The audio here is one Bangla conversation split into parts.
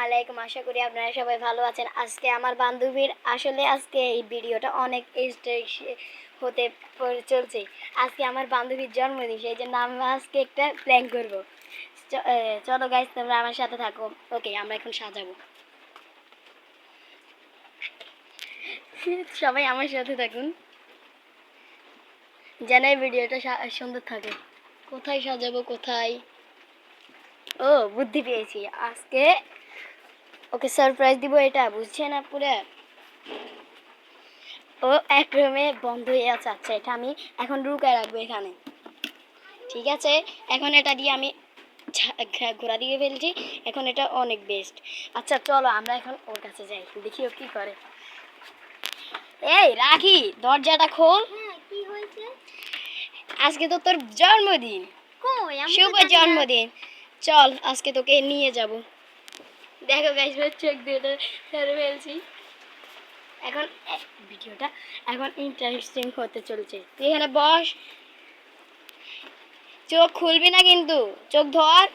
আলাইকুম, আশা করি আপনারা সবাই ভালো আছেন। আজকে আমার বান্ধবীর আজকে এই ভিডিওটা অনেক হতে চলছে। আজকে আমার বান্ধবীর জন্মদিন, সেই জন্য আমি আজকে একটা প্ল্যান করব। চলো গাইস, তোমরা আমার সাথে থাকো। ওকে, আমরা এখন সাজাবো। সবাই আমার সাথে থাকুন যেন এই ভিডিওটা সুন্দর থাকে। কোথায় সাজাবো, কোথায়? ও, বুদ্ধি পেয়েছি। আজকে ওকে সারপ্রাইজ দিব, এটা বুঝছেন আপুরা? ও এক রুমে বন্ধ হয়ে আছে। আচ্ছা, এটা আমি এখন লুকায় রাখবো এখানে, ঠিক আছে? এখন এটা দিয়ে আমি ঘোরা দিয়ে ফেলছি। এখন এটা অনেক বেস্ট। আচ্ছা চলো, আমরা এখন ওর কাছে যাই, দেখি ও কি করে। এই রাখি, দরজাটা খোল। কি হয়েছে? আজকে তো তোর জন্মদিন। শুভ জন্মদিন। চল, আজকে তোকে নিয়ে যাব। দেখো গাইস, চোখ দিয়ে ফেলে ফেলছি। এখন ভিডিওটা এখন ইন্টারেস্টিং হতে চলছে। তুই এখানে বস, চোখ খুলবি না কিন্তু, চোখ ধর।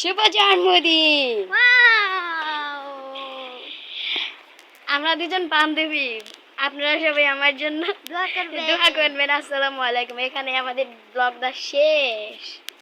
শুভ জন্মদিন। আমরা দুজন বান্ধবী, আপনারা সবাই আমার জন্য দোয়া করবেন। আসসালামু আলাইকুম। এখানে আমাদের ব্লগটা শেষ।